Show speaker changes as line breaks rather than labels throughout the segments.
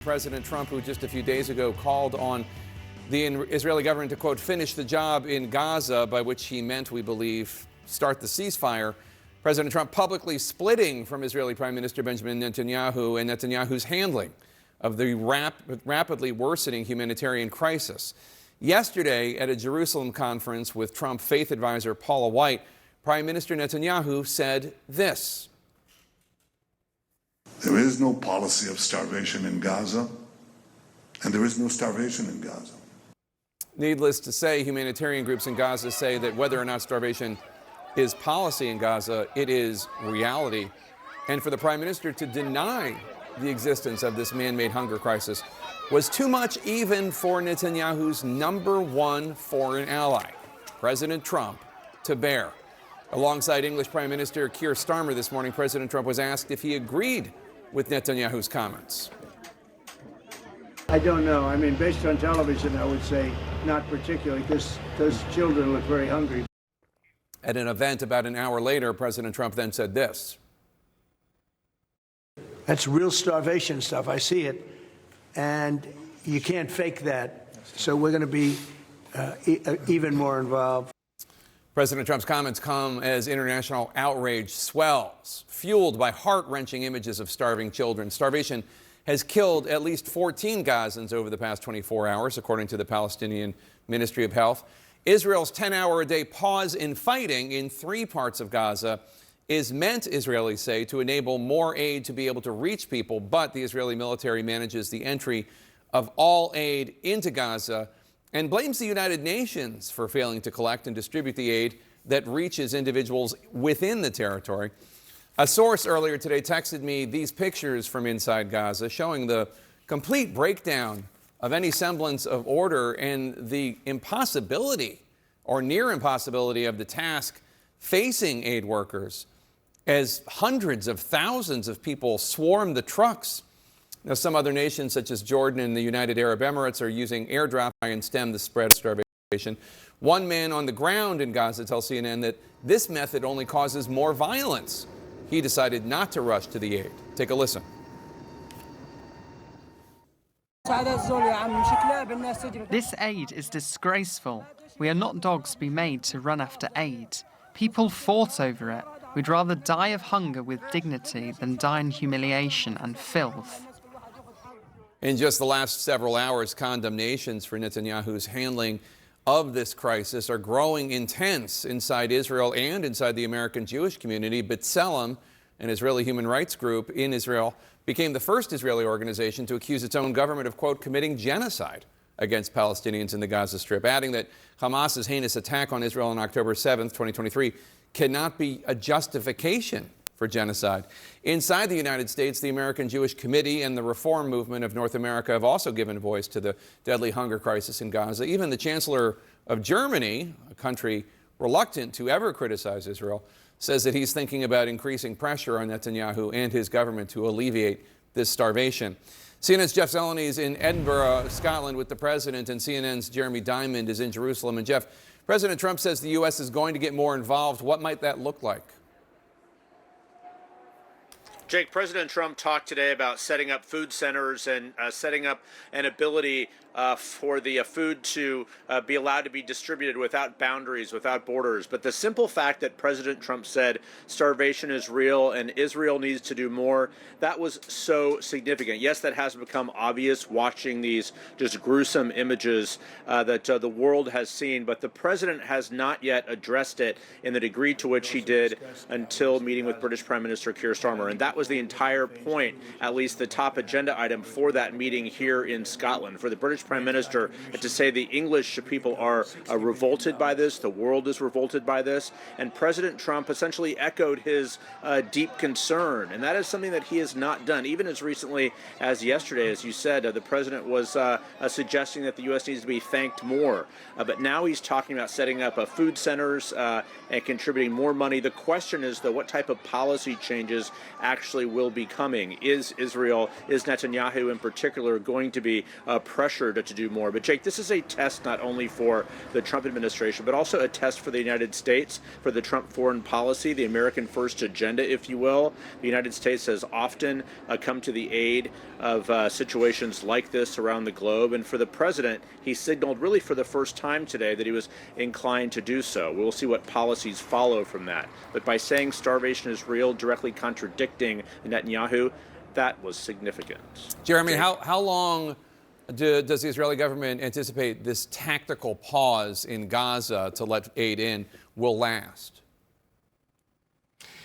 President Trump, who just a few days ago called on the Israeli government to, quote, finish the job in Gaza, by which he meant, we believe, start the ceasefire. President Trump publicly splitting from Israeli Prime Minister Benjamin Netanyahu and Netanyahu's handling of the rapidly worsening humanitarian crisis. Yesterday, at a Jerusalem conference with Trump faith advisor Paula White, Prime Minister Netanyahu said this.
There is no policy of starvation in Gaza, and there is no starvation in Gaza.
Needless to say, humanitarian groups in Gaza say that whether or not starvation is policy in Gaza, it is reality. And for the Prime Minister to deny the existence of this man-made hunger crisis was too much even for Netanyahu's #1 foreign ally, President Trump, to bear. Alongside English Prime Minister Keir Starmer this morning, President Trump was asked if he agreed with Netanyahu's comments.
I don't know. I mean, based on television, I would say not particularly, because those children look very hungry.
At an event about an hour later, President Trump then said this.
That's real starvation stuff. I see it. And you can't fake that. So we're going to be even more involved.
President Trump's comments come as international outrage swells, fueled by heart-wrenching images of starving children. Starvation has killed at least 14 Gazans over the past 24 hours, according to the Palestinian Ministry of Health. Israel's 10-hour-a-day pause in fighting in 3 parts of Gaza is meant, Israelis say, to enable more aid to be able to reach people, but the Israeli military manages the entry of all aid into Gaza and blames the United Nations for failing to collect and distribute the aid that reaches individuals within the territory. A source earlier today texted me these pictures from inside Gaza showing the complete breakdown of any semblance of order and the impossibility or near impossibility of the task facing aid workers as hundreds of thousands of people swarm the trucks. Now, some other nations, such as Jordan and the United Arab Emirates, are using airdrop to try and stem the spread of starvation. One man on the ground in Gaza tells CNN that this method only causes more violence. He decided not to rush to the aid. Take a listen.
This aid is disgraceful. We are not dogs to be made to run after aid. People fought over it. We'd rather die of hunger with dignity than die in humiliation and filth.
In just the last several hours, condemnations for Netanyahu's handling of this crisis are growing intense inside Israel and inside the American Jewish community. B'Tselem, an Israeli human rights group in Israel, became the first Israeli organization to accuse its own government of, quote, committing genocide against Palestinians in the Gaza Strip, adding that Hamas's heinous attack on Israel on October 7th, 2023, cannot be a justification for genocide. Inside the United States, the American Jewish Committee and the Reform Movement of North America have also given voice to the deadly hunger crisis in Gaza. Even the Chancellor of Germany, a country reluctant to ever criticize Israel, says that he's thinking about increasing pressure on Netanyahu and his government to alleviate this starvation. CNN's Jeff Zeleny is in Edinburgh, Scotland, with the president, and CNN's Jeremy Diamond is in Jerusalem. And Jeff, President Trump says the U.S. is going to get more involved. What might that look like?
Jake, President Trump talked today about setting up food centers and setting up an ability for the food to be allowed to be distributed without boundaries, without borders. But the simple fact that President Trump said starvation is real and Israel needs to do more, that was so significant. Yes, that has become obvious watching these just gruesome images that the world has seen, but the president has not yet addressed it in the degree to which he did until meeting with British Prime Minister Keir Starmer. And that was the entire point, at least the top agenda item for that meeting here in Scotland. For the British Prime Minister to say the English people are revolted by this, the world is revolted by this, and President Trump essentially echoed his deep concern, and that is something that he has not done. Even as recently as yesterday, as you said, the president was suggesting that the U.S. needs to be thanked more, but now he's talking about setting up food centers and contributing more money. The question is, though, what type of policy changes actually actually will be coming. Is Israel, is Netanyahu in particular, going to be pressured to do more? But Jake, this is a test not only for the Trump administration, but also a test for the United States, for the Trump foreign policy, the American first agenda, if you will. The United States has often come to the aid of situations like this around the globe. And for the president, he signaled really for the first time today that he was inclined to do so. We'll see what policies follow from that. But by saying starvation is real, directly contradicting Netanyahu, that was significant.
Jeremy, how long does the Israeli government anticipate this tactical pause in Gaza to let aid in will last?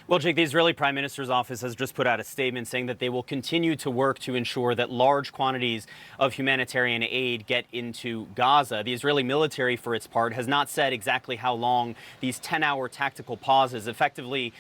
Well, Jake, the Israeli Prime Minister's office has just put out a statement saying that they will continue to work to ensure that large quantities of humanitarian aid get into Gaza. The Israeli military, for its part, has not said exactly how long these 10-hour tactical pauses, effectively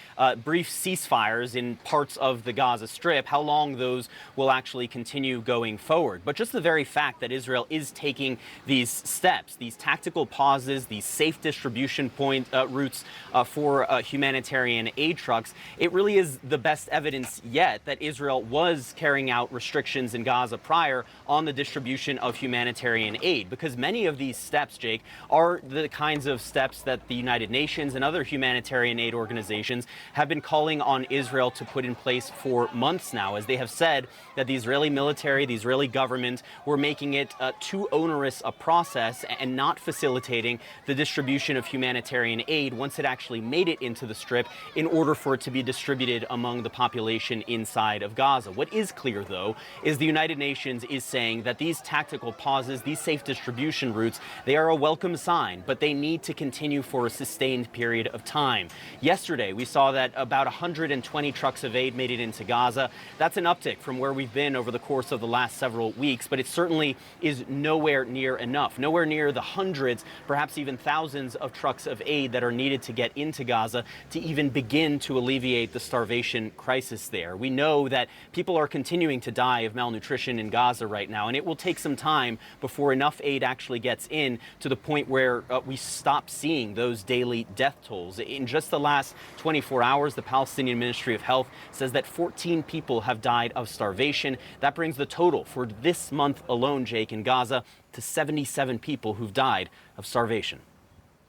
brief ceasefires in parts of the Gaza Strip, how long those will actually continue going forward. But just the very fact that Israel is taking these steps, these tactical pauses, these safe distribution routes for humanitarian aid trucks, it really is the best evidence yet that Israel was carrying out restrictions in Gaza prior on the distribution of humanitarian aid, because many of these steps, Jake, are the kinds of steps that the United Nations and other humanitarian aid organizations have been calling on Israel to put in place for months now, as they have said that the Israeli military, the Israeli government were making it too onerous a process and not facilitating the distribution of humanitarian aid once it actually made it into the Strip in order for it to be distributed among the population inside of Gaza. What is clear, though, is the United Nations is saying that these tactical pauses, these safe distribution routes, they are a welcome sign, but they need to continue for a sustained period of time. Yesterday, we saw that about 120 trucks of aid made it into Gaza. That's an uptick from where we've been over the course of the last several weeks, but it certainly is nowhere near enough, nowhere near the hundreds, perhaps even thousands of trucks of aid that are needed to get into Gaza to even begin to alleviate the starvation crisis there. We know that people are continuing to die of malnutrition in Gaza right now, and it will take some time before enough aid actually gets in to the point where we stop seeing those daily death tolls. In just the last 24 hours, the Palestinian Ministry of Health says that 14 people have died of starvation. That brings the total for this month alone, Jake, in Gaza to 77 people who've died of starvation.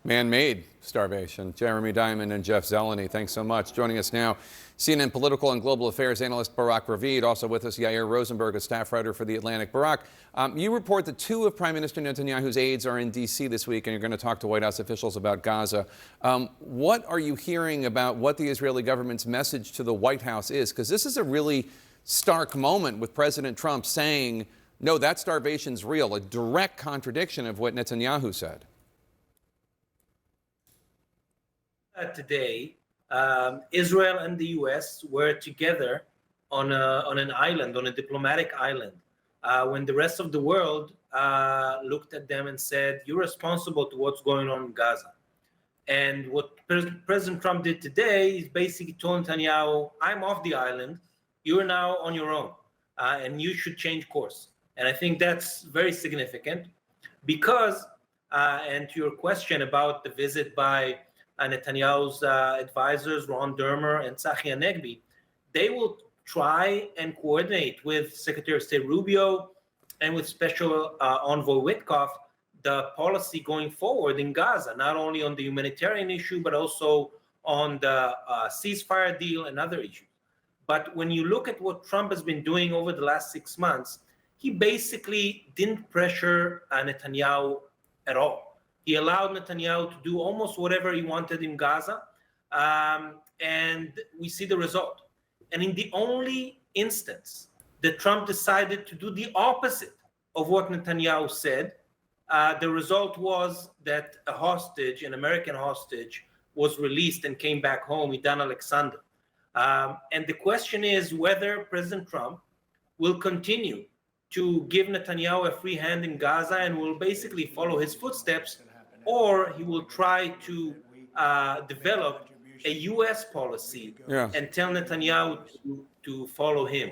Man-made starvation. Jeremy Diamond and Jeff Zeleny, thanks so much. Joining us now, CNN political and global affairs analyst Barak Ravid. Also with us, Yair Rosenberg, a staff writer for The Atlantic. Barak, you report that two of Prime Minister Netanyahu's aides are in D.C. this week, and you're going to talk to White House officials about Gaza. What are you hearing about what the Israeli government's message to the White House is? Because this is a really stark moment with President Trump saying, no, that starvation's real, a direct contradiction of what Netanyahu said.
Today, Israel and the U.S. were together on an island, on a diplomatic island, when the rest of the world looked at them and said, you're responsible to what's going on in Gaza. And what President Trump did today is basically told Netanyahu, I'm off the island, you're now on your own, and you should change course. And I think that's very significant because, and to your question about the visit by Netanyahu's advisors, Ron Dermer and Tzachi Hanegbi, they will try and coordinate with Secretary of State Rubio and with Special Envoy Witkoff the policy going forward in Gaza, not only on the humanitarian issue, but also on the ceasefire deal and other issues. But when you look at what Trump has been doing over the last 6 months, he basically didn't pressure Netanyahu at all. He allowed Netanyahu to do almost whatever he wanted in Gaza, and we see the result. And in the only instance that Trump decided to do the opposite of what Netanyahu said, the result was that a hostage, an American hostage, was released and came back home, Idan Alexander. And the question is whether President Trump will continue to give Netanyahu a free hand in Gaza and will basically follow his footsteps, or he will try to develop a U.S. policy and tell Netanyahu to follow him.